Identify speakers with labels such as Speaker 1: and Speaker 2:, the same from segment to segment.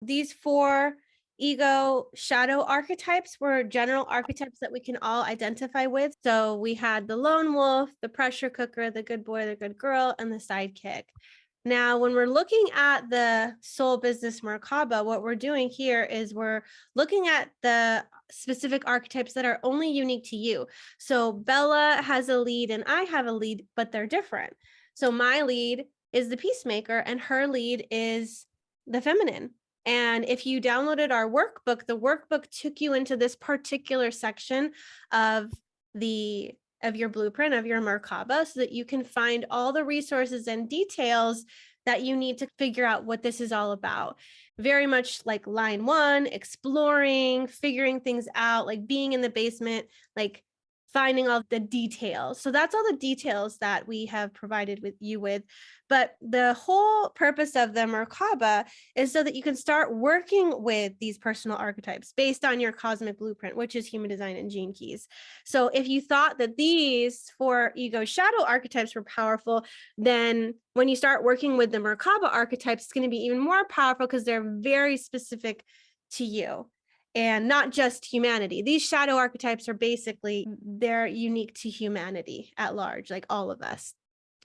Speaker 1: These 4 ego shadow archetypes were general archetypes that we can all identify with. So we had the lone wolf, the pressure cooker, the good boy, the good girl, and the sidekick. Now, when we're looking at the soul business Merkaba, what we're doing here is we're looking at the specific archetypes that are only unique to you. So Bella has a lead and I have a lead, but they're different. So my lead is the peacemaker and her lead is the feminine. And if you downloaded our workbook, the workbook took you into this particular section of your blueprint, of your Merkaba, so that you can find all the resources and details that you need to figure out what this is all about. Very much like line 1, exploring, figuring things out, like being in the basement, like finding all the details. So that's all the details that we have provided with you with. But the whole purpose of the Merkaba is so that you can start working with these personal archetypes based on your cosmic blueprint, which is human design and gene keys. So if you thought that these 4 ego shadow archetypes were powerful, then when you start working with the Merkaba archetypes, it's going to be even more powerful because they're very specific to you. And not just humanity. These shadow archetypes are basically, they're unique to humanity at large, like all of us.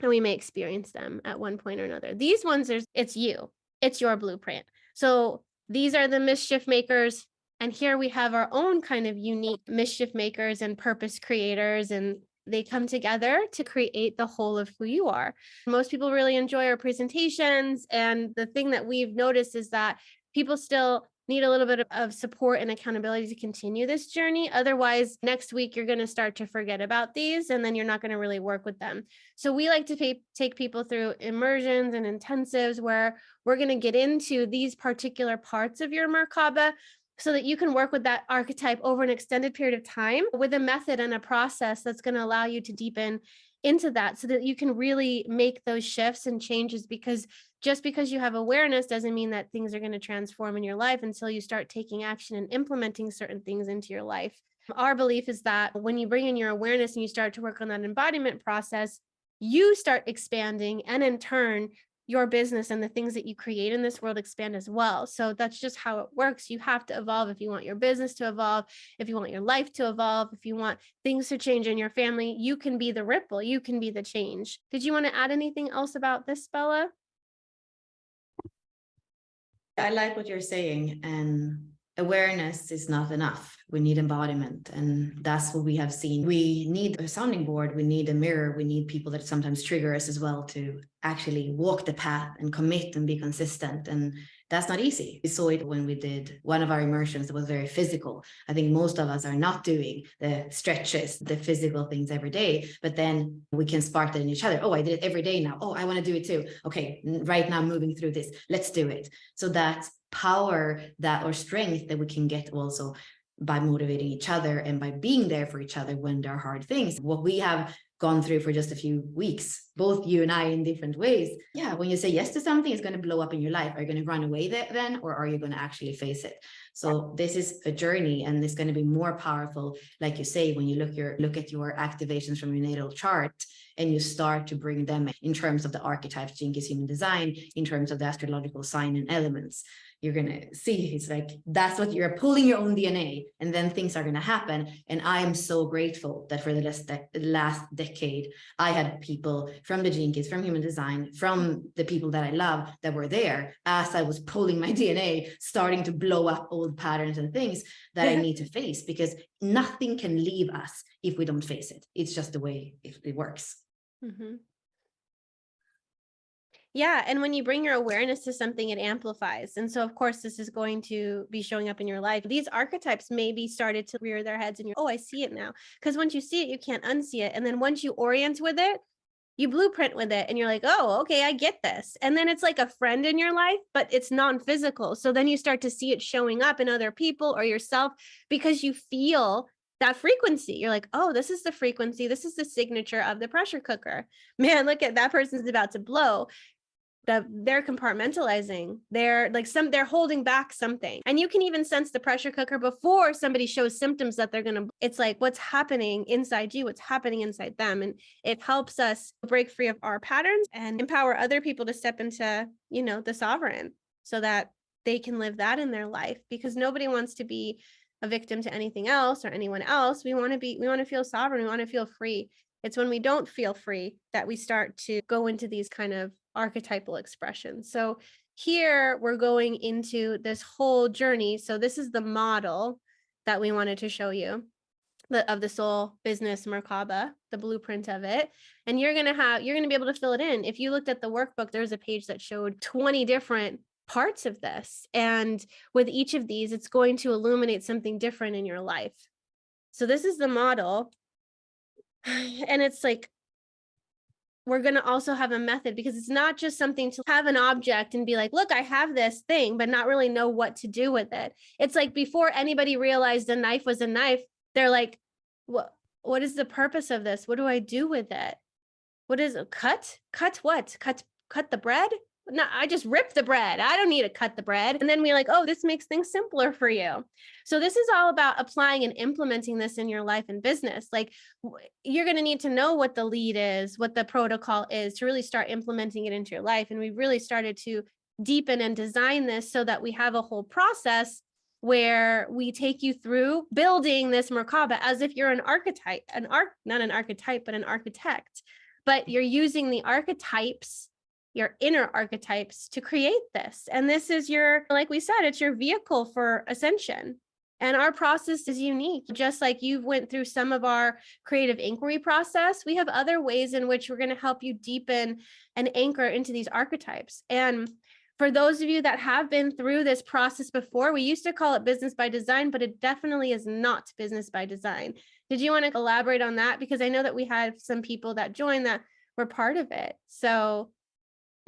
Speaker 1: And we may experience them at one point or another. These ones, it's you. It's your blueprint. So these are the mischief makers. And here we have our own kind of unique mischief makers and purpose creators. And they come together to create the whole of who you are. Most people really enjoy our presentations. And the thing that we've noticed is that people still need a little bit of support and accountability to continue this journey. Otherwise, next week, you're going to start to forget about these, and then you're not going to really work with them. So we like to take people through immersions and intensives where we're going to get into these particular parts of your Merkaba so that you can work with that archetype over an extended period of time with a method and a process that's going to allow you to deepen into that so that you can really make those shifts and changes, because just because you have awareness doesn't mean that things are going to transform in your life until you start taking action and implementing certain things into your life. Our belief is that when you bring in your awareness and you start to work on that embodiment process, you start expanding, and in turn, your business and the things that you create in this world expand as well. So that's just how it works. You have to evolve if you want your business to evolve, if you want your life to evolve, if you want things to change in your family. You can be the ripple, you can be the change. Did you want to add anything else about this, Bella?
Speaker 2: I like what you're saying, and awareness is not enough. We need embodiment, and that's what we have seen. We need a sounding board, we need a mirror, we need people that sometimes trigger us as well to actually walk the path and commit and be consistent. And that's not easy. We saw it when we did one of our immersions that was very physical. I think most of us are not doing the stretches, the physical things every day, but then we can spark that in each other. Oh, I did it every day now. Oh, I want to do it too. Okay, right now moving through this, let's do it. So that power, that or strength that we can get also by motivating each other and by being there for each other when there are hard things. What we have gone through for just a few weeks, both you and I in different ways. Yeah, when you say yes to something, it's going to blow up in your life. Are you going to run away then, or are you going to actually face it? So this is a journey, and it's going to be more powerful, like you say, when you look at your activations from your natal chart and you start to bring them in terms of the archetypes, Gene Keys, human design, in terms of the astrological sign and elements. You're going to see it's like that's what you're pulling your own DNA, and then things are going to happen. And I am so grateful that for the last decade, I had people from the Gene Keys, from human design, from the people that I love that were there as I was pulling my DNA, starting to blow up old patterns and things that I need to face, because nothing can leave us if we don't face it. It's just the way it works.
Speaker 1: Mm-hmm. Yeah. And when you bring your awareness to something, it amplifies. And so, of course, this is going to be showing up in your life. These archetypes maybe started to rear their heads and you're, oh, I see it now. Because once you see it, you can't unsee it. And then once you orient with it, you blueprint with it and you're like, oh, okay, I get this. And then it's like a friend in your life, but it's non-physical. So then you start to see it showing up in other people or yourself because you feel that frequency. You're like, oh, this is the frequency. This is the signature of the pressure cooker. Man, look at that person's about to blow. They're compartmentalizing. They're holding back something. And you can even sense the pressure cooker before somebody shows symptoms that it's like what's happening inside you, what's happening inside them. And it helps us break free of our patterns and empower other people to step into, the sovereign, so that they can live that in their life, because nobody wants to be a victim to anything else or anyone else. We want to feel sovereign. We want to feel free. It's when we don't feel free that we start to go into these kind of archetypal expressions. So here we're going into this whole journey. So this is the model that we wanted to show you of the soul business Merkaba, the blueprint of it. And you're going to be able to fill it in. If you looked at the workbook, there's a page that showed 20 different parts of this. And with each of these, it's going to illuminate something different in your life. So this is the model. And it's like, we're going to also have a method, because it's not just something to have an object and be like, look, I have this thing, but not really know what to do with it. It's like before anybody realized a knife was a knife, they're like, what is the purpose of this? What do I do with it? What is it? Cut what? Cut the bread? No, I just rip the bread. I don't need to cut the bread. And then we're like, oh, this makes things simpler for you. So this is all about applying and implementing this in your life and business. Like, you're going to need to know what the lead is, what the protocol is, to really start implementing it into your life. And we really started to deepen and design this so that we have a whole process where we take you through building this Merkaba as if you're an archetype, not an archetype, but an architect. But you're using the archetypes, your inner archetypes, to create this. And this is your, like we said, it's your vehicle for ascension. And our process is unique. Just like you've went through some of our creative inquiry process, we have other ways in which we're going to help you deepen and anchor into these archetypes. And for those of you that have been through this process before, we used to call it business by design, but it definitely is not business by design. Did you want to elaborate on that? Because I know that we had some people that joined that were part of it. So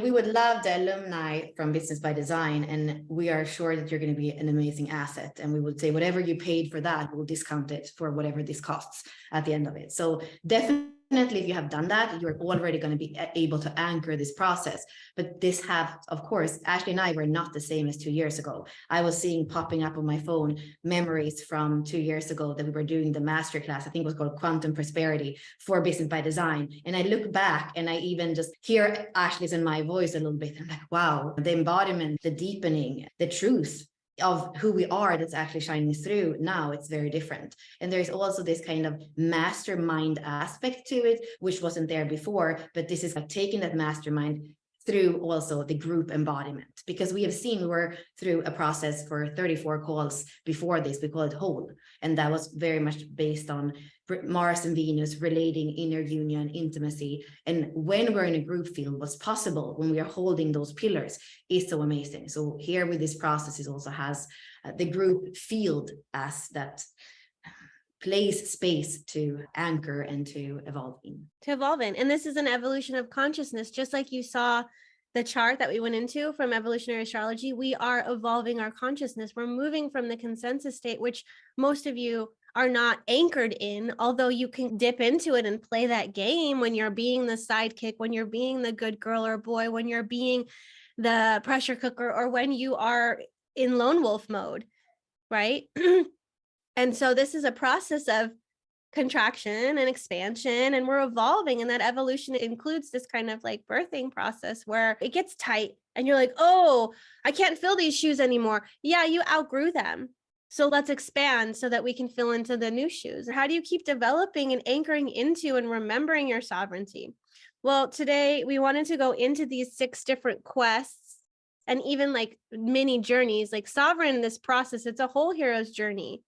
Speaker 2: we would love the alumni from Business by Design, and we are sure that you're going to be an amazing asset. And we would say whatever you paid for that, we'll discount it for whatever this costs at the end of it. So definitely, if you have done that, you're already going to be able to anchor this process. But this have, of course, Ashley and I were not the same as 2 years ago. I was seeing popping up on my phone memories from 2 years ago that we were doing the masterclass. I think it was called Quantum Prosperity for Business by Design. And I look back and I even just hear Ashley's and my voice a little bit. I'm like, wow, the embodiment, the deepening, the truth of who we are that's actually shining through now. It's very different. And there's also this kind of mastermind aspect to it, which wasn't there before, but this is like taking that mastermind through also the group embodiment, because we have seen we were through a process for 34 calls before this. We call it whole, and that was very much based on Mars and Venus relating, inner union, intimacy. And when we're in a group field, what's possible when we are holding those pillars is so amazing. So here with this process, it also has the group field as that place space to anchor and to evolve in.
Speaker 1: And this is an evolution of consciousness. Just like you saw the chart that we went into from evolutionary astrology, we are evolving our consciousness. We're moving from the consensus state, which most of you are not anchored in, although you can dip into it and play that game when you're being the sidekick, when you're being the good girl or boy, when you're being the pressure cooker, or when you are in lone wolf mode, right? And so this is a process of contraction and expansion, and we're evolving, and that evolution includes this kind of like birthing process where it gets tight and you're like, oh, I can't fill these shoes anymore. Yeah, you outgrew them. So let's expand so that we can fill into the new shoes. How do you keep developing and anchoring into and remembering your sovereignty? Well, today we wanted to go into these 6 different quests and even like mini journeys. Like sovereign, this process, it's a whole hero's journey.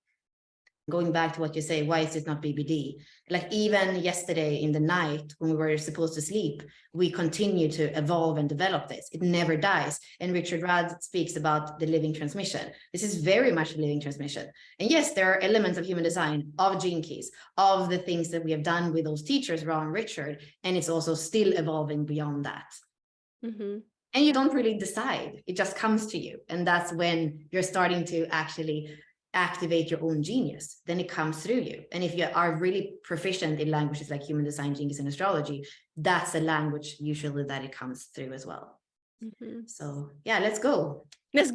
Speaker 2: Going back to what you say, why is it not BBD? Like even yesterday in the night when we were supposed to sleep, we continue to evolve and develop this. It never dies. And Richard Rudd speaks about the living transmission. This is very much a living transmission. And yes, there are elements of human design, of gene keys, of the things that we have done with those teachers, Ron and Richard, and it's also still evolving beyond that. Mm-hmm. And you don't really decide. It just comes to you. And that's when you're starting to actually activate your own genius. Then it comes through you. And if you are really proficient in languages like human design, gene keys, and astrology, that's a language usually that it comes through as well. Mm-hmm. So yeah, let's go. Let's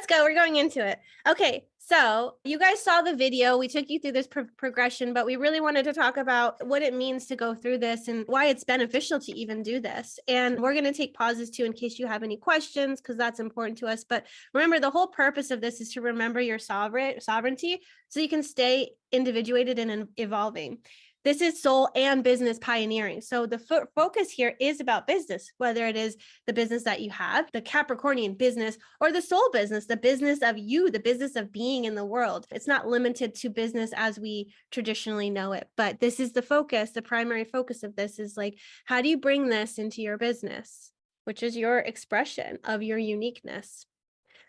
Speaker 1: let's go. We're going into it. Okay, so you guys saw the video. We took you through this progression, but we really wanted to talk about what it means to go through this and why it's beneficial to even do this. And we're going to take pauses too in case you have any questions, because that's important to us. But remember, the whole purpose of this is to remember your sovereignty so you can stay individuated and evolving. This is soul and business pioneering. So the focus here is about business, whether it is the business that you have, the Capricornian business, or the soul business, the business of you, the business of being in the world. It's not limited to business as we traditionally know it, but this is the focus. The primary focus of this is like, how do you bring this into your business, which is your expression of your uniqueness?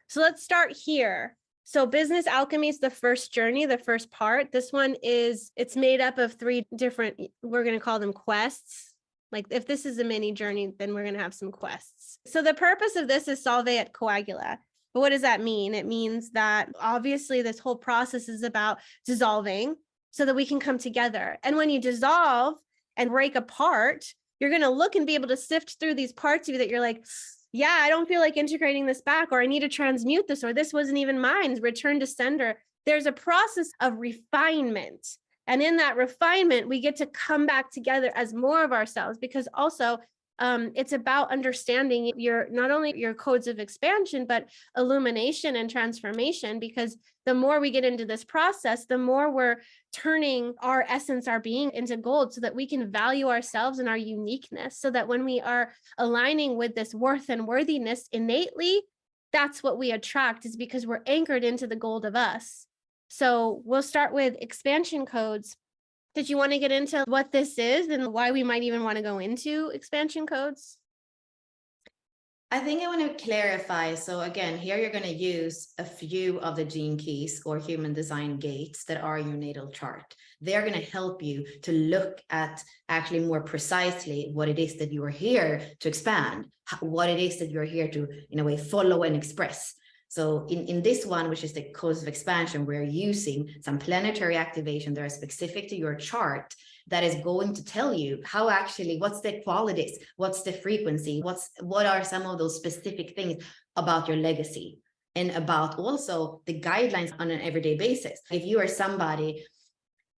Speaker 1: So let's start here. So business alchemy is the first journey, the first part. This one it's made up of 3 different, we're going to call them quests. Like if this is a mini journey, then we're going to have some quests. So the purpose of this is solve et coagula. But what does that mean? It means that obviously this whole process is about dissolving so that we can come together. And when you dissolve and break apart, you're going to look and be able to sift through these parts of you that you're like, yeah, I don't feel like integrating this back, or I need to transmute this, or this wasn't even mine, return to sender. There's a process of refinement. And in that refinement, we get to come back together as more of ourselves, because also it's about understanding not only your codes of expansion, but illumination and transformation, because the more we get into this process, the more we're turning our essence, our being into gold, so that we can value ourselves and our uniqueness, so that when we are aligning with this worth and worthiness innately, that's what we attract, is because we're anchored into the gold of us. So we'll start with expansion codes. Did you want to get into what this is and why we might even want to go into expansion codes?
Speaker 2: I think I want to clarify. So again, here you're going to use a few of the gene keys or human design gates that are your natal chart. They're going to help you to look at actually more precisely what it is that you are here to expand, what it is that you're here to, in a way, follow and express. So in this one, which is the codes of expansion, we're using some planetary activation that are specific to your chart, that is going to tell you how actually, what's the qualities, what's the frequency, what are some of those specific things about your legacy, and about also the guidelines on an everyday basis. If you are somebody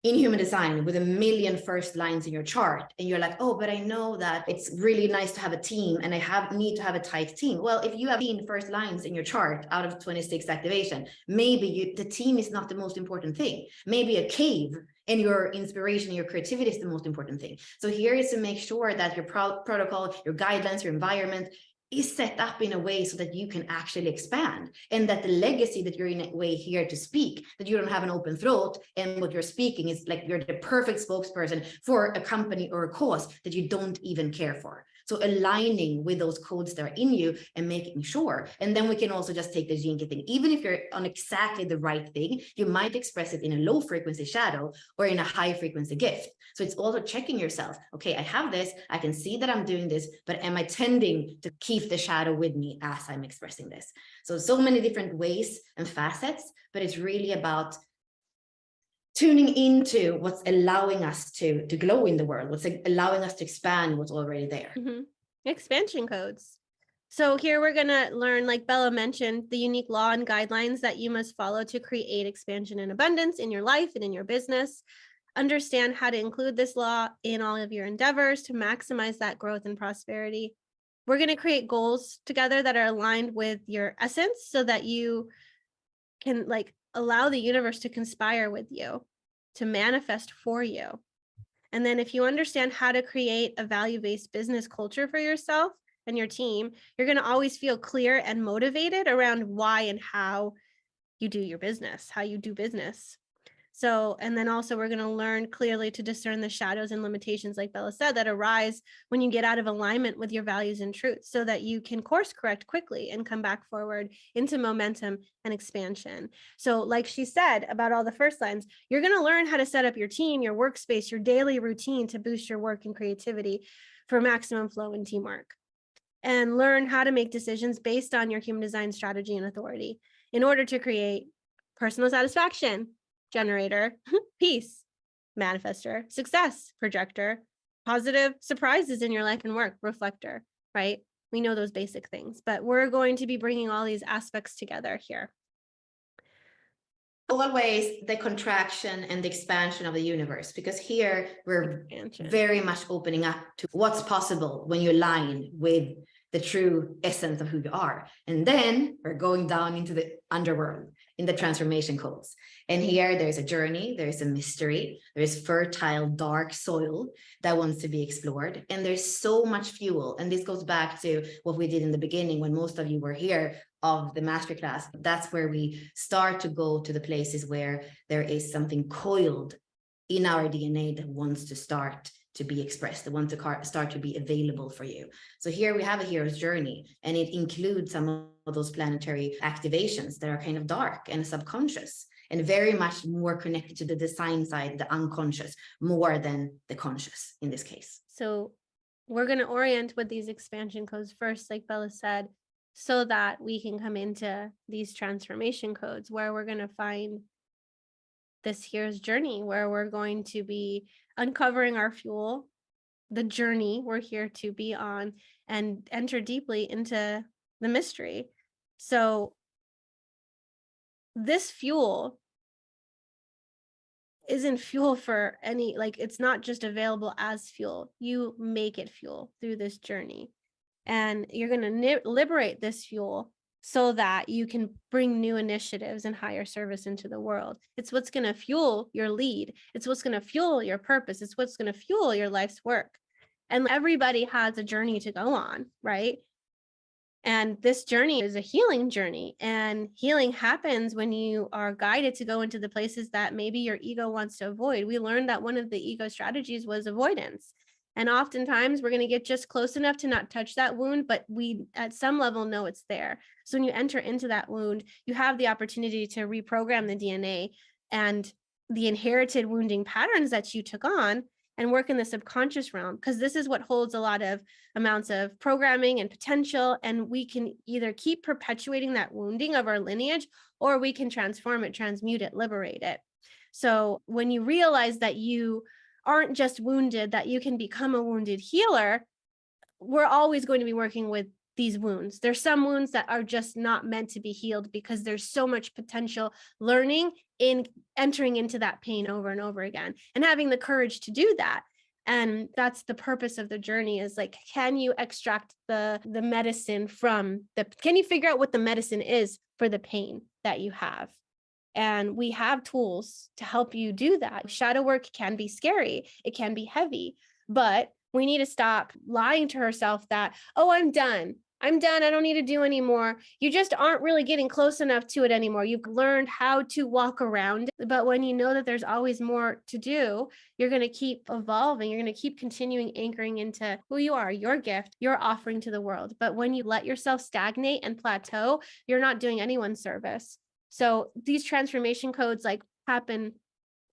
Speaker 2: in human design with 1 million first lines in your chart, and you're like, oh, but I know that it's really nice to have a team and I need to have a tight team. Well, if you have 15 first lines in your chart out of 26 activation, maybe the team is not the most important thing. Maybe a cave and your inspiration, your creativity is the most important thing. So here is to make sure that your protocol, your guidelines, your environment is set up in a way so that you can actually expand, and that the legacy that you're in a way here to speak, that you don't have an open throat, and what you're speaking is like you're the perfect spokesperson for a company or a cause that you don't even care for. So aligning with those codes that are in you and making sure. And then we can also just take the gene key thing. Even if you're on exactly the right thing, you might express it in a low frequency shadow or in a high frequency gift. So it's also checking yourself. Okay, I have this, I can see that I'm doing this, but am I tending to keep the shadow with me as I'm expressing this? So many different ways and facets, but it's really about tuning into what's allowing us to glow in the world, what's allowing us to expand what's already there.
Speaker 1: Mm-hmm. Expansion codes. So here we're going to learn, like Bella mentioned, the unique law and guidelines that you must follow to create expansion and abundance in your life and in your business. Understand how to include this law in all of your endeavors to maximize that growth and prosperity. We're going to create goals together that are aligned with your essence, so that you can allow the universe to conspire with you, to manifest for you. And then if you understand how to create a value-based business culture for yourself and your team, you're going to always feel clear and motivated around why and how you do your business, how you do business. So, and then also we're going to learn clearly to discern the shadows and limitations, like Bella said, that arise when you get out of alignment with your values and truths, so that you can course correct quickly and come back forward into momentum and expansion. So like she said about all the first lines, you're going to learn how to set up your team, your workspace, your daily routine to boost your work and creativity for maximum flow and teamwork, and learn how to make decisions based on your human design strategy and authority in order to create personal satisfaction, generator, peace, manifester, success, projector, positive surprises in your life and work, reflector, right? We know those basic things, but we're going to be bringing all these aspects together here.
Speaker 2: Always the contraction and the expansion of the universe, because here we're very much opening up to what's possible when you align with the true essence of who you are. And then we're going down into the underworld in the transformation codes. And here there's a journey, there's a mystery, there's fertile, dark soil that wants to be explored. And there's so much fuel. And this goes back to what we did in the beginning when most of you were here of the masterclass. That's where we start to go to the places where there is something coiled in our DNA that wants to start to be expressed, that wants to start to be available for you. So here we have a hero's journey, and it includes some of those planetary activations that are kind of dark and subconscious, and very much more connected to the design side, the unconscious, more than the conscious in this case.
Speaker 1: So we're going to orient with these expansion codes first, like Bella said, so that we can come into these transformation codes where we're going to find this hero's journey, where we're going to be uncovering our fuel, the journey we're here to be on, and enter deeply into the mystery. So this fuel isn't fuel for any, like, it's not just available as fuel. You make it fuel through this journey. And you're going to liberate this fuel so that you can bring new initiatives and higher service into the world. It's what's going to fuel your lead. It's what's going to fuel your purpose. It's what's going to fuel your life's work. And everybody has a journey to go on, right? And this journey is a healing journey. And healing happens when you are guided to go into the places that maybe your ego wants to avoid. We learned that one of the ego strategies was avoidance. And oftentimes we're going to get just close enough to not touch that wound, but we at some level know it's there. So when you enter into that wound, you have the opportunity to reprogram the DNA and the inherited wounding patterns that you took on and work in the subconscious realm, because this is what holds a lot of amounts of programming and potential. And we can either keep perpetuating that wounding of our lineage, or we can transform it, transmute it, liberate it. So when you realize that you aren't just wounded, that you can become a wounded healer, we're always going to be working with these wounds. There's some wounds that are just not meant to be healed because there's so much potential learning in entering into that pain over and over again and having the courage to do that. And that's the purpose of the journey, is like, can you extract the medicine from can you figure out what the medicine is for the pain that you have? And we have tools to help you do that. Shadow work can be scary. It can be heavy, but we need to stop lying to ourselves that, oh, I'm done. I don't need to do anymore. You just aren't really getting close enough to it anymore. You've learned how to walk around it. But when you know that there's always more to do, you're going to keep evolving. You're going to keep continuing anchoring into who you are, your gift, your offering to the world. But when you let yourself stagnate and plateau, you're not doing anyone service. So these transformation codes like happen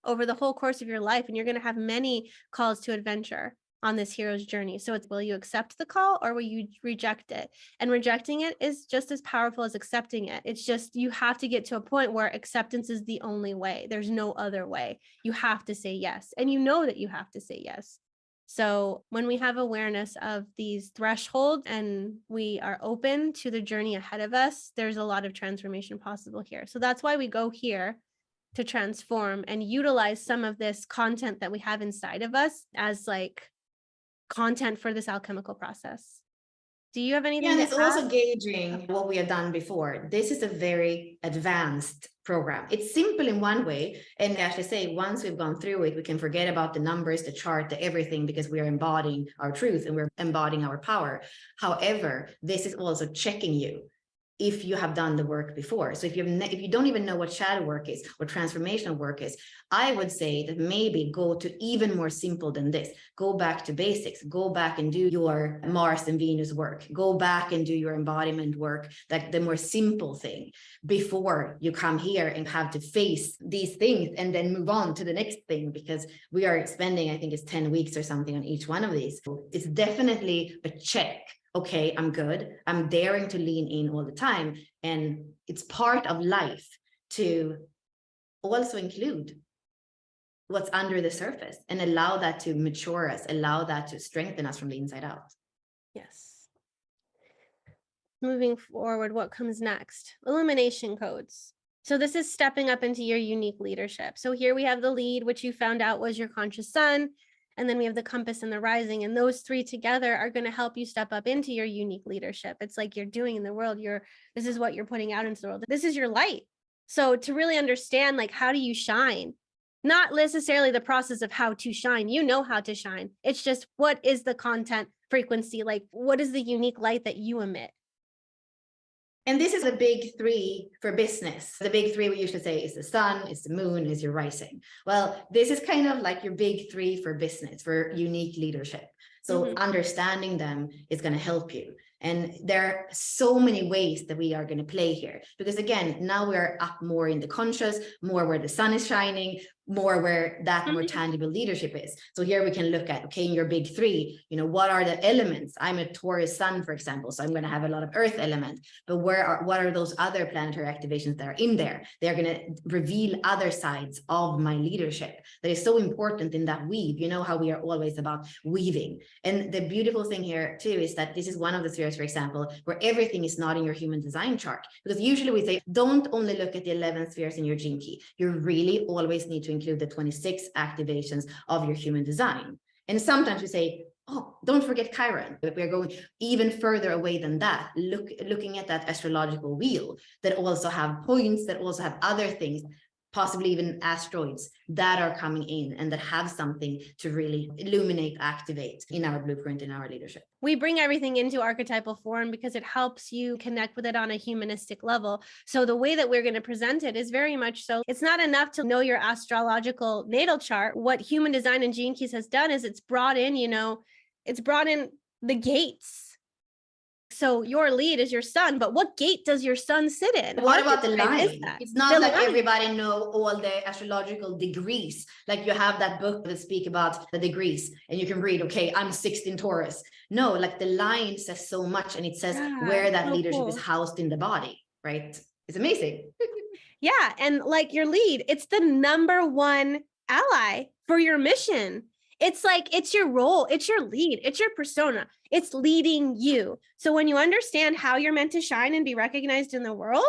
Speaker 1: over the whole course of your life, and you're going to have many calls to adventure on this hero's journey. So it's, will you accept the call or will you reject it? And rejecting it is just as powerful as accepting it. It's just, you have to get to a point where acceptance is the only way. There's no other way. You have to say yes. And you know that you have to say yes. So when we have awareness of these thresholds and we are open to the journey ahead of us, there's a lot of transformation possible here. So that's why we go here, to transform and utilize some of this content that we have inside of us as like content for this alchemical process. Do you have anything?
Speaker 2: Yeah, and it's also gauging what we have done before. This is a very advanced program. It's simple in one way. And I actually say, once we've gone through it, we can forget about the numbers, the chart, the everything, because we are embodying our truth and we're embodying our power. However, this is also checking you if you have done the work before. So if you don't even know what shadow work is or transformational work is, I would say that maybe go to even more simple than this. Go back to basics. Go back and do your Mars and Venus work. Go back and do your embodiment work, like the more simple thing, before you come here and have to face these things and then move on to the next thing, because we are spending, I think it's 10 weeks or something on each one of these. So it's definitely a check. Okay, I'm good. I'm daring to lean in all the time. And it's part of life to also include what's under the surface and allow that to mature us, allow that to strengthen us from the inside out.
Speaker 1: Yes. moving forward, what comes next? Illumination codes. So this is stepping up into your unique leadership. So here we have the lead, which you found out was your conscious sun. And then we have the compass and the rising. And those three together are going to help you step up into your unique leadership. It's like you're doing in the world. This is what you're putting out into the world. This is your light. So to really understand, like, how do you shine? Not necessarily the process of how to shine. You know how to shine. It's just, what is the content frequency? Like, what is the unique light that you emit?
Speaker 2: And this is the big three for business. The big three we usually say is the sun, is the moon, is your rising. Well, this is kind of like your big three for business, for unique leadership. So understanding them is going to help you. And there are so many ways that we are going to play here, because again, now we're up more in the conscious, more where the sun is shining, more where that more tangible leadership is. So here we can look at, okay, in your big three, you know, what are the elements? I'm a Taurus sun, for example, so I'm going to have a lot of earth element, but what are those other planetary activations that are in there? They're going to reveal other sides of my leadership that is so important in that weave. You know how we are always about weaving. And the beautiful thing here too is that this is one of the spheres, for example, where everything is not in your human design chart, because usually we say, don't only look at the 11 spheres in your gene key. You really always need to include the 26 activations of your human design. And sometimes we say, oh, don't forget Chiron. But we're going even further away than that, looking at that astrological wheel that also have points, that also have other things, possibly even asteroids that are coming in and that have something to really illuminate, activate in our blueprint, in our leadership.
Speaker 1: We bring everything into archetypal form because it helps you connect with it on a humanistic level. So the way that we're going to present it is very much so, it's not enough to know your astrological natal chart. What human design and gene keys has done is it's brought in, it's brought in the gates. So your lead is your sun, but what gate does your sun sit in?
Speaker 2: What about the line? It's not like everybody know all the astrological degrees. Like you have that book that speak about the degrees and you can read, okay, I'm 16 Taurus. No, like the line says so much, and it says where that leadership is housed in the body, right? It's amazing.
Speaker 1: Yeah. And like your lead, it's the number one ally for your mission. It's like, it's your role, it's your lead, it's your persona, it's leading you. So when you understand how you're meant to shine and be recognized in the world,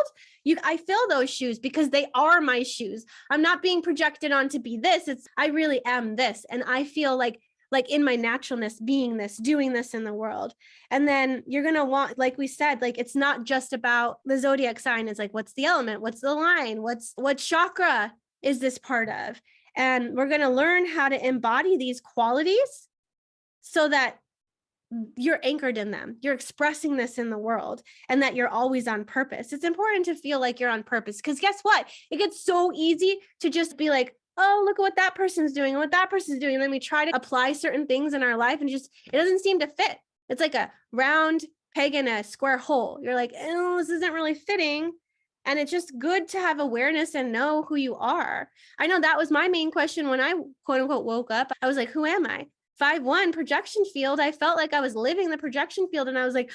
Speaker 1: I fill those shoes because they are my shoes. I'm not being projected on to be this. I really am this. And I feel like in my naturalness, being this, doing this in the world. And then you're going to want, like we said, like, it's not just about the zodiac sign. It's like, what's the element? What's the line? What chakra is this part of? And we're going to learn how to embody these qualities so that you're anchored in them. You're expressing this in the world, and that you're always on purpose. It's important to feel like you're on purpose, because guess what? It gets so easy to just be like, oh, look at what that person's doing and what that person's doing. And then we try to apply certain things in our life and it doesn't seem to fit. It's like a round peg in a square hole. You're like, oh, this isn't really fitting. And it's just good to have awareness and know who you are. I know that was my main question when I quote unquote woke up. I was like, who am I? 5-1 projection field. I felt like I was living the projection field, and I was like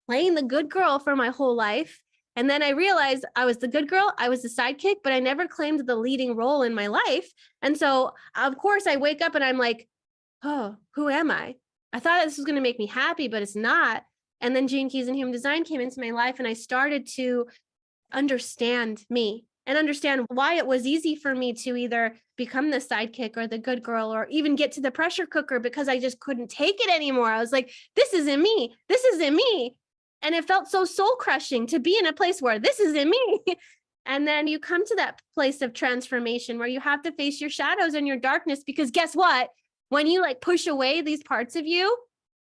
Speaker 1: playing the good girl for my whole life. And then I realized I was the good girl, I was the sidekick, but I never claimed the leading role in my life. And so of course I wake up and I'm like, oh, who am I? I thought this was going to make me happy, but it's not. And then Gene Keys and Human Design came into my life, and I started to understand me and understand why it was easy for me to either become the sidekick or the good girl, or even get to the pressure cooker, because I just couldn't take it anymore. I was like, this isn't me. This isn't me. And it felt so soul crushing to be in a place where this isn't me. And then you come to that place of transformation where you have to face your shadows and your darkness, because guess what? When you like push away these parts of you,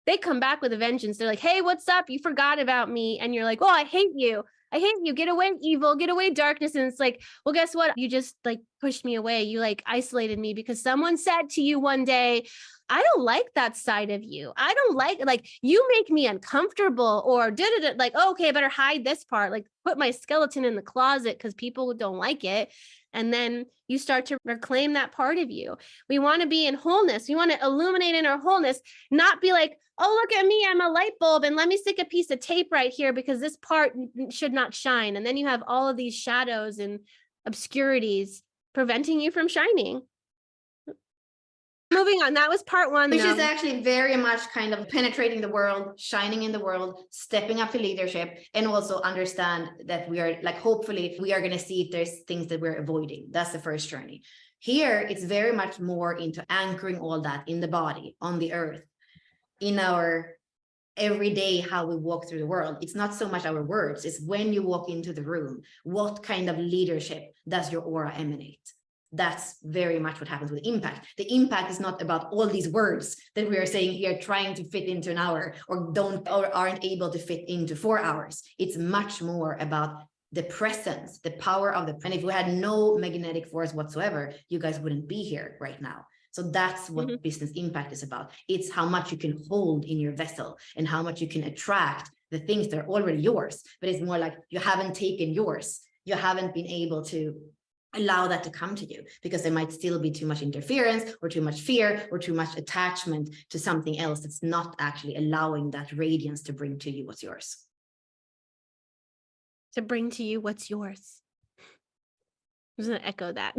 Speaker 1: they come back with a vengeance. They're like, hey, what's up? You forgot about me. And you're like, oh, I hate you. I hate you. Get away, evil, get away, darkness. And it's like, well, guess what? You just like pushed me away. You like isolated me because someone said to you one day, I don't like that side of you. I don't like you make me uncomfortable, or like, oh, okay, I better hide this part, like put my skeleton in the closet because people don't like it. And then you start to reclaim that part of you. We want to be in wholeness. We want to illuminate in our wholeness, not be like, oh, look at me, I'm a light bulb, and let me stick a piece of tape right here because this part should not shine. And then you have all of these shadows and obscurities preventing you from shining. moving on. That was part one.
Speaker 2: Which is actually very much kind of penetrating the world, shining in the world, stepping up to leadership, and also understand that we are like, hopefully we are going to see if there's things that we're avoiding. That's the first journey. Here, it's very much more into anchoring all that in the body, on the earth, in our everyday, how we walk through the world. It's not so much our words, it's when you walk into the room, what kind of leadership does your aura emanate? That's very much what happens with impact. The impact is not about all these words that we are saying here, trying to fit into an hour or aren't able to fit into 4 hours. It's much more about the presence, the power of and if we had no magnetic force whatsoever, you guys wouldn't be here right now. So that's what business impact is about. It's how much you can hold in your vessel and how much you can attract the things that are already yours. But it's more like you haven't taken yours. You haven't been able to allow that to come to you because there might still be too much interference or too much fear or too much attachment to something else that's not actually allowing that radiance to bring to you what's yours.
Speaker 1: To bring to you what's yours. I'm just going to echo that.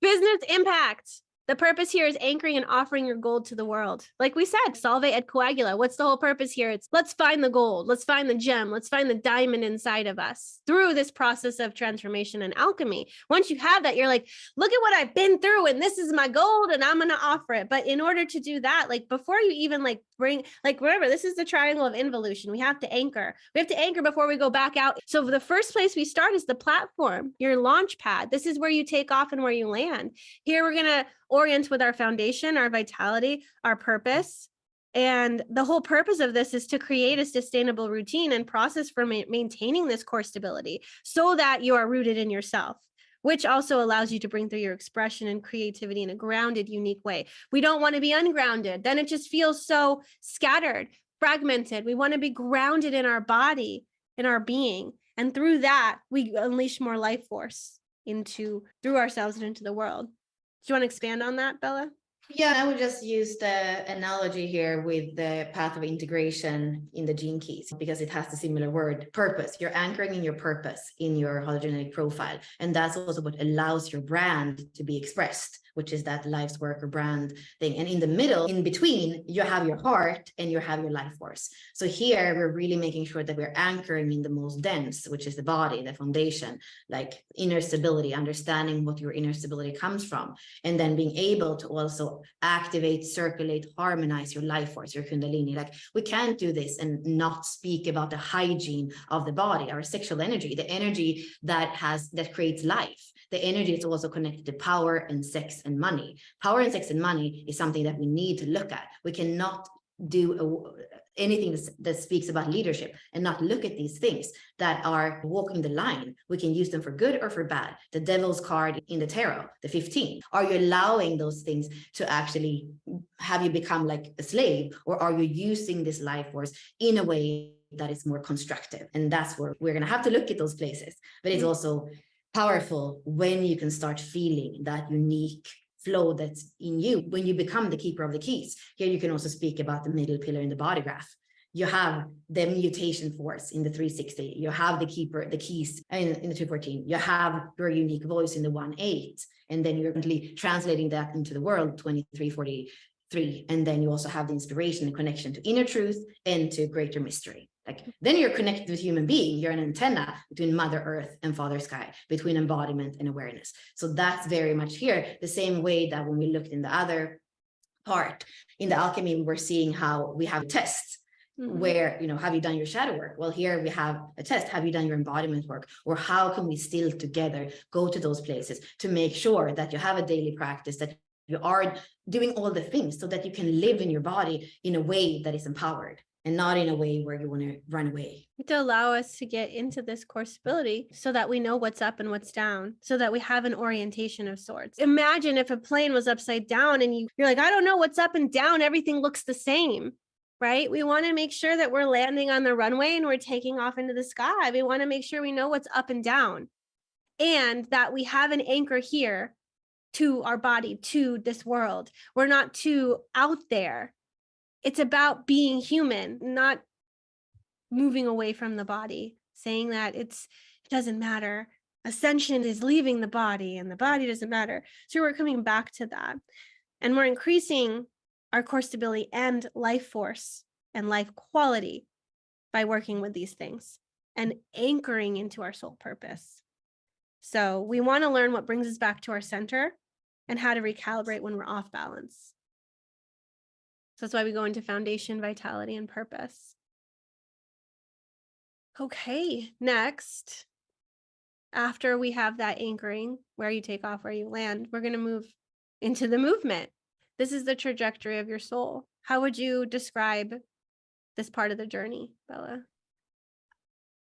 Speaker 1: Business impact. The purpose here is anchoring and offering your gold to the world. Like we said, salve et coagula. What's the whole purpose here? It's let's find the gold. Let's find the gem. Let's find the diamond inside of us through this process of transformation and alchemy. Once you have that, you're like, look at what I've been through and this is my gold and I'm going to offer it. But in order to do that, like before you even like bring, like remember, this is the triangle of involution. We have to anchor. We have to anchor before we go back out. So the first place we start is the platform, your launch pad. This is where you take off and where you land. Here we're going to orient with our foundation, our vitality, our purpose. And the whole purpose of this is to create a sustainable routine and process for maintaining this core stability so that you are rooted in yourself, which also allows you to bring through your expression and creativity in a grounded, unique way. We don't want to be ungrounded. Then it just feels so scattered, fragmented. We want to be grounded in our body, in our being. And through that, we unleash more life force through ourselves and into the world. Do you want to expand on that, Bella?
Speaker 2: Yeah, I would just use the analogy here with the path of integration in the gene keys because it has the similar word, purpose. You're anchoring in your purpose in your hologenetic profile. And that's also what allows your brand to be expressed, which is that life's work or brand thing. And in the middle, in between, you have your heart and you have your life force. So here we're really making sure that we're anchoring in the most dense, which is the body, the foundation, like inner stability, understanding what your inner stability comes from, and then being able to also activate, circulate, harmonize your life force, your kundalini. Like we can't do this and not speak about the hygiene of the body, our sexual energy, the energy that creates life. The energy is also connected to power and sex and money. Power and sex and money is something that we need to look at. We cannot do anything that speaks about leadership and not look at these things that are walking the line. We can use them for good or for bad. The devil's card in the tarot, the 15. Are you allowing those things to actually have you become like a slave, or are you using this life force in a way that is more constructive? And that's where we're going to have to look at those places. But it's also powerful when you can start feeling that unique flow that's in you when you become the keeper of the keys. Here you can also speak about the middle pillar in the body graph. You have the mutation force in the 360. You have the keys in the 214. You have your unique voice in the 1-8. And then you're currently translating that into the world, 2343. And then you also have the inspiration and connection to inner truth and to greater mystery. Like then you're connected with human being. You're an antenna between Mother Earth and Father Sky, between embodiment and awareness. So that's very much here, the same way that when we looked in the other part, in the alchemy, we were seeing how we have tests where, have you done your shadow work? Well, here we have a test. Have you done your embodiment work? Or how can we still together go to those places to make sure that you have a daily practice, that you are doing all the things so that you can live in your body in a way that is empowered, and not in a way where you want to run away.
Speaker 1: To allow us to get into this core stability so that we know what's up and what's down, so that we have an orientation of sorts. Imagine if a plane was upside down and you're like, I don't know what's up and down. Everything looks the same, right? We want to make sure that we're landing on the runway and we're taking off into the sky. We want to make sure we know what's up and down, and that we have an anchor here to our body, to this world. We're not too out there. It's about being human, not moving away from the body, saying that it doesn't matter. Ascension is leaving the body and the body doesn't matter. So we're coming back to that. And we're increasing our core stability and life force and life quality by working with these things and anchoring into our soul purpose. So we want to learn what brings us back to our center and how to recalibrate when we're off balance. So that's why we go into foundation, vitality, and purpose. Okay, next, after we have that anchoring, where you take off, where you land, we're going to move into the movement. This is the trajectory of your soul. How would you describe this part of the journey, Bella?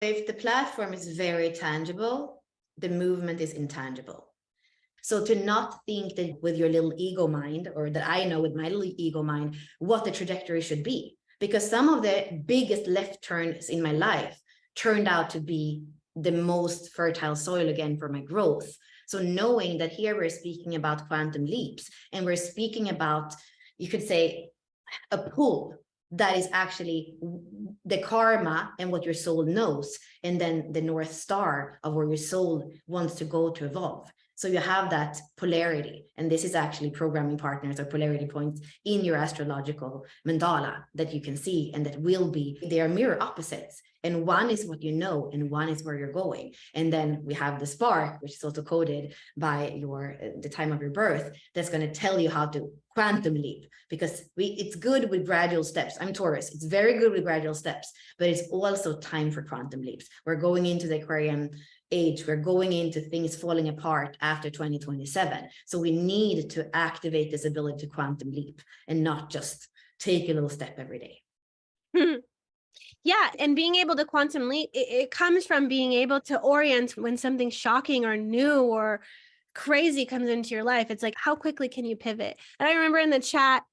Speaker 2: If the platform is very tangible, the movement is intangible. So to not think that with your little ego mind, or that I know with my little ego mind, what the trajectory should be. Because some of the biggest left turns in my life turned out to be the most fertile soil again for my growth. So knowing that here we're speaking about quantum leaps, and we're speaking about, you could say, a pull that is actually the karma and what your soul knows, and then the North Star of where your soul wants to go to evolve. So you have that polarity, and this is actually programming partners or polarity points in your astrological mandala that you can see, and that will be, they are mirror opposites. And one is what you know, and one is where you're going. And then we have the spark, which is also coded by the time of your birth, that's going to tell you how to quantum leap, because it's good with gradual steps. I'm Taurus. It's very good with gradual steps, but it's also time for quantum leaps. We're going into the Aquarian age. We're going into things falling apart after 2027. So we need to activate this ability to quantum leap and not just take a little step every day.
Speaker 1: Yeah, and being able to quantum leap, it comes from being able to orient when something shocking or new or crazy comes into your life. It's like, how quickly can you pivot? And I remember in the chat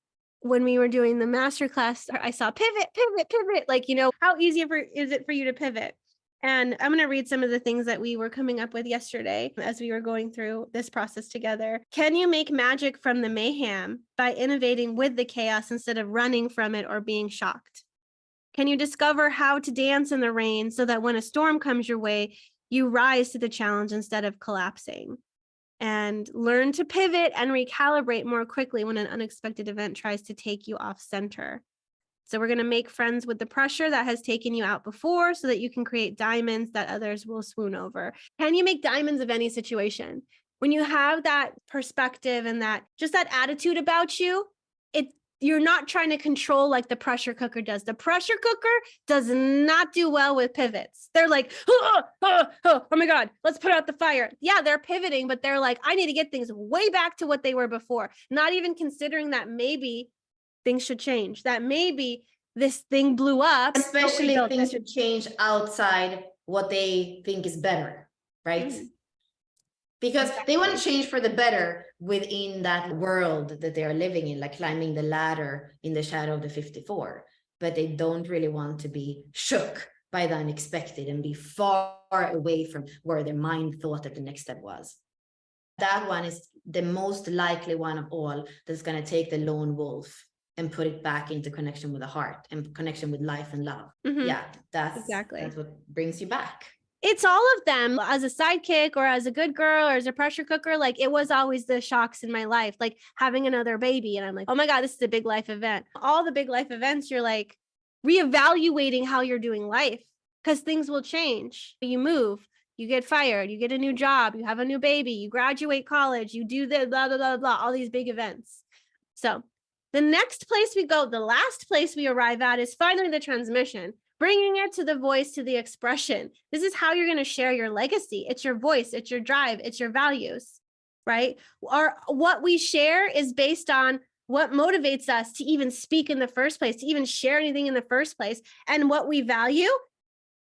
Speaker 1: when we were doing the masterclass, I saw pivot, pivot, pivot. Like, how easy is it for you to pivot? And I'm going to read some of the things that we were coming up with yesterday as we were going through this process together. Can you make magic from the mayhem by innovating with the chaos instead of running from it or being shocked? Can you discover how to dance in the rain so that when a storm comes your way, you rise to the challenge instead of collapsing? And learn to pivot and recalibrate more quickly when an unexpected event tries to take you off center. So we're going to make friends with the pressure that has taken you out before so that you can create diamonds that others will swoon over. Can you make diamonds of any situation? When you have that perspective and that attitude about you, you're not trying to control like the pressure cooker does. The pressure cooker does not do well with pivots. They're like, oh my God, let's put out the fire. Yeah, they're pivoting, but they're like, I need to get things way back to what they were before. Not even considering that maybe things should change, that maybe this thing blew up.
Speaker 2: Especially if things should change outside what they think is better, right? Mm-hmm. Because they want to change for the better within that world that they are living in, like climbing the ladder in the shadow of the 54. But they don't really want to be shook by the unexpected and be far away from where their mind thought that the next step was. That one is the most likely one of all that's going to take the lone wolf and put it back into connection with the heart and connection with life and love. Mm-hmm. Yeah, that's what brings you back.
Speaker 1: It's all of them. As a sidekick or as a good girl or as a pressure cooker, like it was always the shocks in my life, like having another baby. And I'm like, oh my God, this is a big life event. All the big life events, you're like reevaluating how you're doing life because things will change. You move, you get fired, you get a new job, you have a new baby, you graduate college, you do the blah, blah, blah, blah, all these big events. So the next place we go, the last place we arrive at is finally the transmission. Bringing it to the voice, to the expression. This is how you're going to share your legacy. It's your voice, it's your drive, it's your values, right? What we share is based on what motivates us to even speak in the first place, to even share anything in the first place. And what we value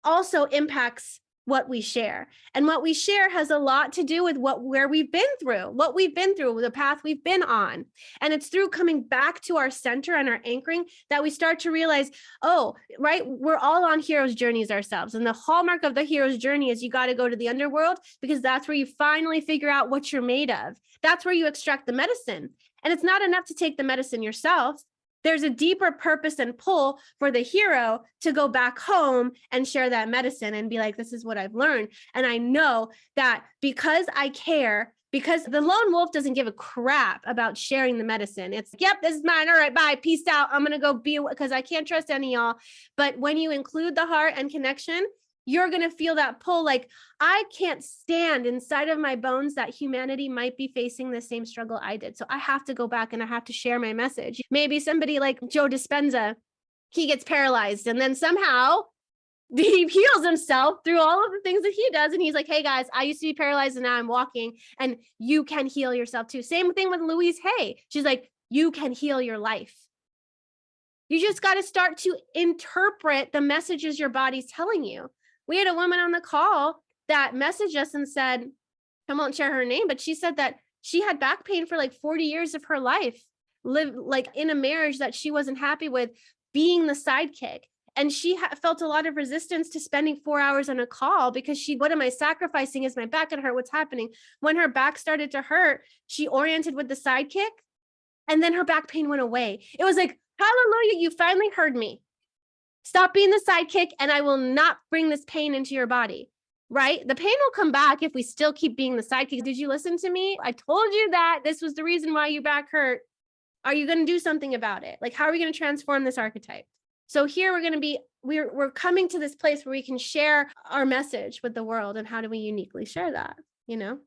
Speaker 1: also impacts what we share. And what we share has a lot to do with where we've been through, the path we've been on. And it's through coming back to our center and our anchoring that we start to realize, oh, right, we're all on hero's journeys ourselves. And the hallmark of the hero's journey is you got to go to the underworld because that's where you finally figure out what you're made of. That's where you extract the medicine. And it's not enough to take the medicine yourself. There's a deeper purpose and pull for the hero to go back home and share that medicine and be like, this is what I've learned. And I know that because I care, because the lone wolf doesn't give a crap about sharing the medicine. It's, yep, this is mine. All right, bye. Peace out. I'm going to go be, because I can't trust any of y'all. But when you include the heart and connection, you're going to feel that pull. Like, I can't stand inside of my bones that humanity might be facing the same struggle I did. So I have to go back and I have to share my message. Maybe somebody like Joe Dispenza, he gets paralyzed and then somehow he heals himself through all of the things that he does. And he's like, hey guys, I used to be paralyzed and now I'm walking, and you can heal yourself too. Same thing with Louise Hay. She's like, you can heal your life. You just got to start to interpret the messages your body's telling you. We had a woman on the call that messaged us and said, I won't share her name, but she said that she had back pain for like 40 years of her life, lived like in a marriage that she wasn't happy with, being the sidekick. And she felt a lot of resistance to spending 4 hours on a call because what am I sacrificing? Is my back gonna hurt? What's happening? When her back started to hurt, she oriented with the sidekick and then her back pain went away. It was like, hallelujah, you finally heard me. Stop being the sidekick and I will not bring this pain into your body, right? The pain will come back if we still keep being the sidekick. Did you listen to me? I told you that this was the reason why your back hurt. Are you going to do something about it? Like, how are we going to transform this archetype? So here we're coming to this place where we can share our message with the world. And how do we uniquely share that? You know?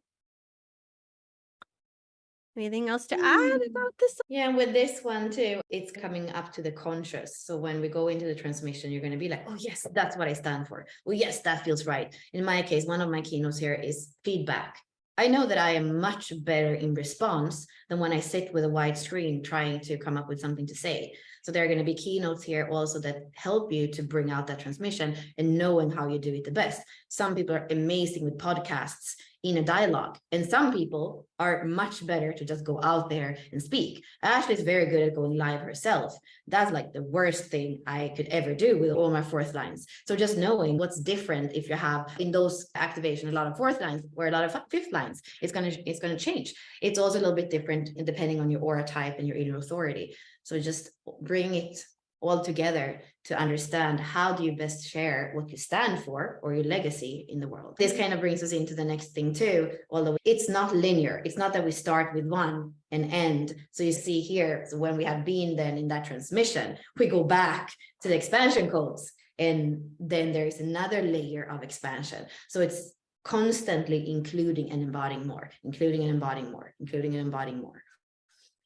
Speaker 1: Anything else to add about this?
Speaker 2: Yeah, and with this one too, it's coming up to the conscious. So when we go into the transmission, you're going to be like, oh yes, that's what I stand for. Well, yes, that feels right. In my case, one of my keynotes here is feedback. I know that I am much better in response than when I sit with a wide screen trying to come up with something to say. So there are going to be keynotes here also that help you to bring out that transmission and knowing how you do it the best. Some people are amazing with podcasts in a dialogue, and some people are much better to just go out there and speak. Ashley is very good at going live herself. That's like the worst thing I could ever do with all my fourth lines. So just knowing what's different if you have in those activation a lot of fourth lines or a lot of fifth lines, it's gonna change. It's also a little bit different depending on your aura type and your inner authority. So just bring it all together to understand how do you best share what you stand for or your legacy in the world. This kind of brings us into the next thing too, although it's not linear. It's not that we start with one and end. So you see here, so when we have been then in that transmission, we go back to the expansion codes, and then there's another layer of expansion. So it's constantly including and embodying more, including and embodying more, including and embodying more.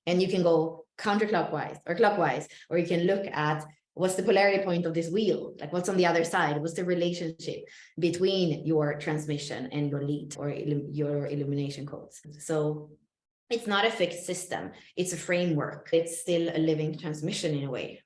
Speaker 2: And you can go counterclockwise or clockwise, or you can look at what's the polarity point of this wheel, like what's on the other side, what's the relationship between your transmission and your lead or your illumination codes. So it's not a fixed system, it's a framework. It's still a living transmission in a way.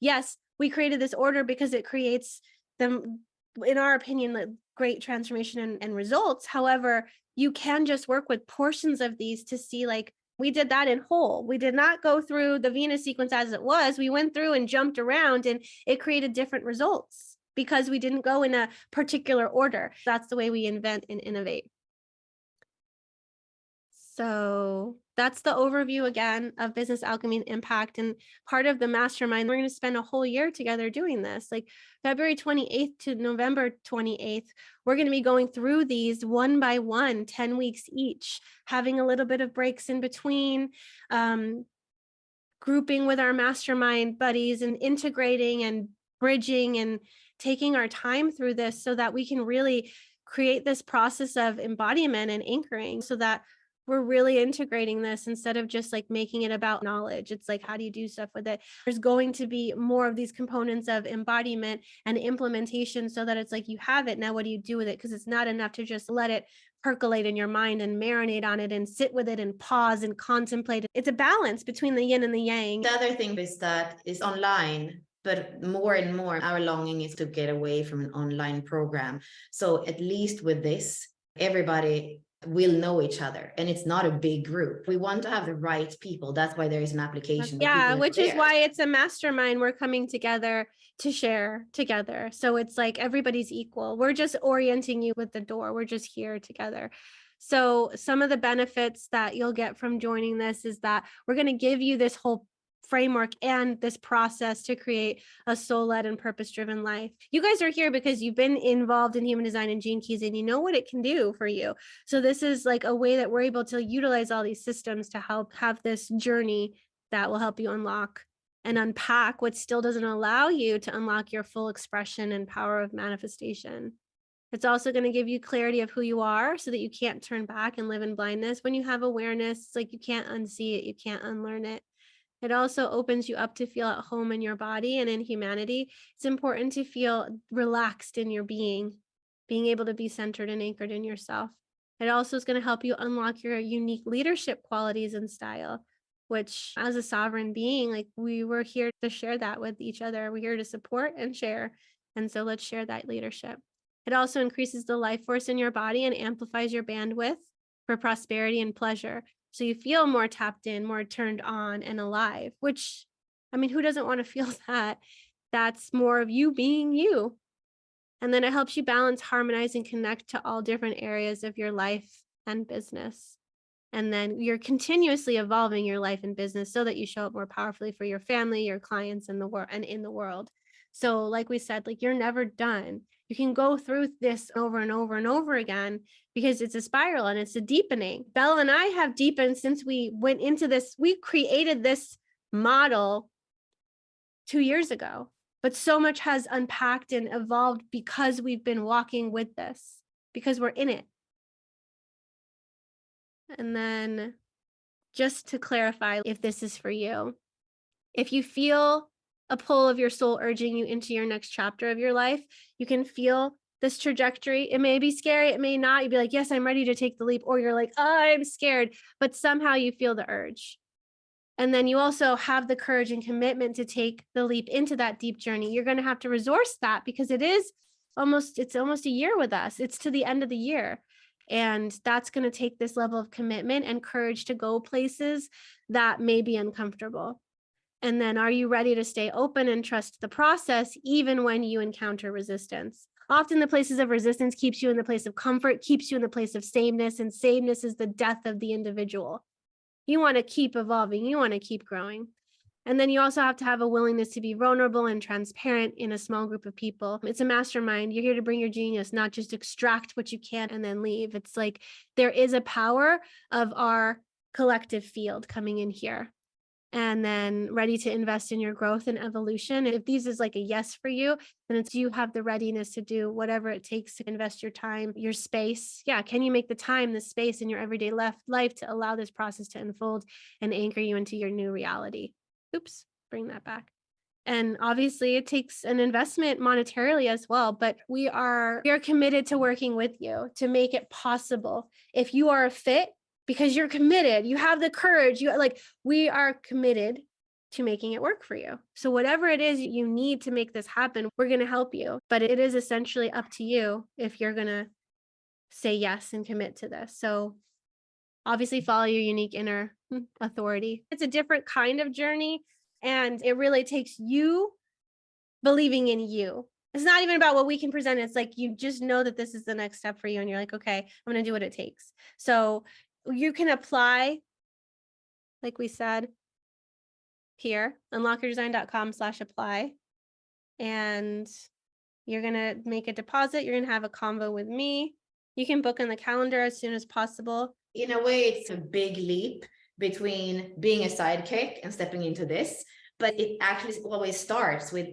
Speaker 1: Yes, we created this order because it creates them, in our opinion, the great transformation and results. However, you can just work with portions of these to see, like, we did that in whole. We did not go through the Venus sequence as it was. We went through and jumped around, and it created different results because we didn't go in a particular order. That's the way we invent and innovate. So that's the overview again of business alchemy and impact. And part of the mastermind, we're going to spend a whole year together doing this, like February 28th to November 28th. We're going to be going through these one by one, 10 weeks each, having a little bit of breaks in between, grouping with our mastermind buddies and integrating and bridging and taking our time through this so that we can really create this process of embodiment and anchoring so that we're really integrating this instead of just like making it about knowledge. It's like, how do you do stuff with it? There's going to be more of these components of embodiment and implementation so that it's like, you have it, now what do you do with it? Because it's not enough to just let it percolate in your mind and marinate on it and sit with it and pause and contemplate it. It's a balance between the yin and the yang.
Speaker 2: The other thing is that it's online, but more and more our longing is to get away from an online program. So at least with this, everybody will know each other, and it's not a big group. We want to have the right people. That's why there is an application.
Speaker 1: Yeah, which is why it's a mastermind. We're coming together to share together. So it's like everybody's equal. We're just orienting you with the door. We're just here together. So some of the benefits that you'll get from joining this is that we're going to give you this whole framework and this process to create a soul-led and purpose-driven life. You guys are here because you've been involved in human design and Gene Keys, and you know what it can do for you. So this is like a way that we're able to utilize all these systems to help have this journey that will help you unlock and unpack what still doesn't allow you to unlock your full expression and power of manifestation. It's also going to give you clarity of who you are so that you can't turn back and live in blindness. When you have awareness, it's like you can't unsee it, you can't unlearn it. It also opens you up to feel at home in your body and in humanity. It's important to feel relaxed in your being able to be centered and anchored in yourself. It also is going to help you unlock your unique leadership qualities and style, which as a sovereign being, like we were here to share that with each other. We're here to support and share. And so let's share that leadership. It also increases the life force in your body and amplifies your bandwidth for prosperity and pleasure. So you feel more tapped in, more turned on and alive, which, I mean, who doesn't want to feel that? That's more of you being you. And then it helps you balance, harmonize, and connect to all different areas of your life and business. And then you're continuously evolving your life and business so that you show up more powerfully for your family, your clients, and the world and in the world. So like we said, like you're never done. You can go through this over and over and over again because it's a spiral and it's a deepening. Bella and I have deepened since we went into this. We created this model 2 years ago, but so much has unpacked and evolved because we've been walking with this, because we're in it. And then just to clarify, if this is for you, if you feel a pull of your soul urging you into your next chapter of your life, you can feel this trajectory. It may be scary, it may not. You'd be like, yes, I'm ready to take the leap. Or you're like, oh, I'm scared, but somehow you feel the urge. And then you also have the courage and commitment to take the leap into that deep journey. You're going to have to resource that because it's almost a year with us. It's to the end of the year. And that's going to take this level of commitment and courage to go places that may be uncomfortable. And then are you ready to stay open and trust the process even when you encounter resistance? Often the places of resistance keeps you in the place of comfort, keeps you in the place of sameness, and sameness is the death of the individual. You want to keep evolving, you want to keep growing. And then you also have to have a willingness to be vulnerable and transparent in a small group of people. It's a mastermind. You're here to bring your genius, not just extract what you can and then leave. It's like there is a power of our collective field coming in here. And then ready to invest in your growth and evolution. If these is like a yes for you, then it's you have the readiness to do whatever it takes to invest your time, your space. Yeah, can you make the time, the space in your everyday life to allow this process to unfold and anchor you into your new reality? Oops, bring that back. And obviously it takes an investment monetarily as well, but we are committed to working with you to make it possible. If you are a fit, because you're committed, you have the courage, we are committed to making it work for you. So whatever it is you need to make this happen, we're going to help you. But it is essentially up to you if you're going to say yes and commit to this. So obviously follow your unique inner authority. It's a different kind of journey, and it really takes you believing in you. It's not even about what we can present. It's like you just know that this is the next step for you, and you're like, okay, I'm going to do what it takes. So you can apply, like we said, here, unlockyourdesign.com/apply. And you're going to make a deposit. You're going to have a convo with me. You can book in the calendar as soon as possible.
Speaker 2: In a way, it's a big leap between being a sidekick and stepping into this, but it actually always starts with,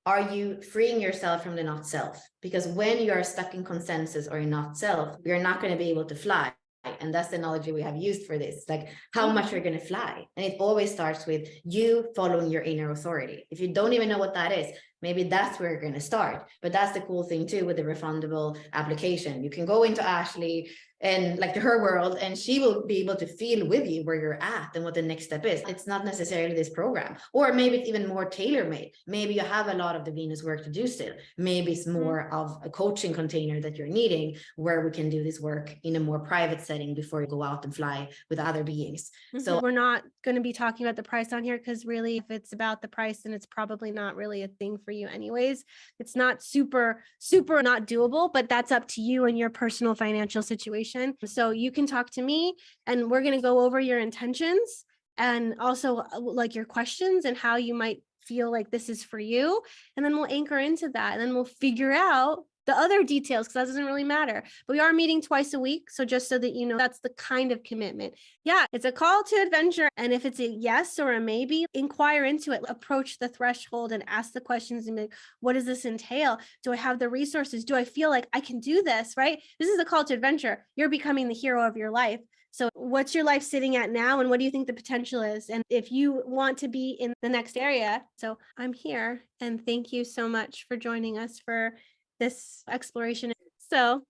Speaker 2: are you freeing yourself from the not self? Because when you are stuck in consensus or in not self, you're not going to be able to fly. And that's the analogy we have used for this, like how much you're going to fly. And it always starts with you following your inner authority. If you don't even know what that is, maybe that's where you're going to start. But that's the cool thing too with the refundable application. You can go into Ashley and like to her world, and she will be able to feel with you where you're at and what the next step is. It's not necessarily this program, or maybe it's even more tailor-made. Maybe you have a lot of the Venus work to do still. Maybe it's more of a coaching container that you're needing, where we can do this work in a more private setting before you go out and fly with other beings. So
Speaker 1: we're not going to be talking about the price on here, because really if it's about the price, then it's probably not really a thing for you anyways. It's not super not doable, but that's up to you and your personal financial situation. So you can talk to me, and we're going to go over your intentions and also like your questions and how you might feel like this is for you. And then we'll anchor into that, and then we'll figure out the other details, because that doesn't really matter. But we are meeting twice a week. So just so that you know, that's the kind of commitment. Yeah, it's a call to adventure. And if it's a yes or a maybe, inquire into it, approach the threshold and ask the questions and be like, what does this entail? Do I have the resources? Do I feel like I can do this? Right? This is a call to adventure. You're becoming the hero of your life. So what's your life sitting at now, and what do you think the potential is? And if you want to be in the next area, so I'm here. And thank you so much for joining us for this exploration. So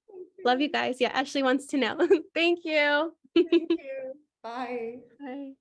Speaker 1: love you guys. Yeah, Ashley wants to know. Thank you.
Speaker 2: Thank you. Bye.
Speaker 1: Bye.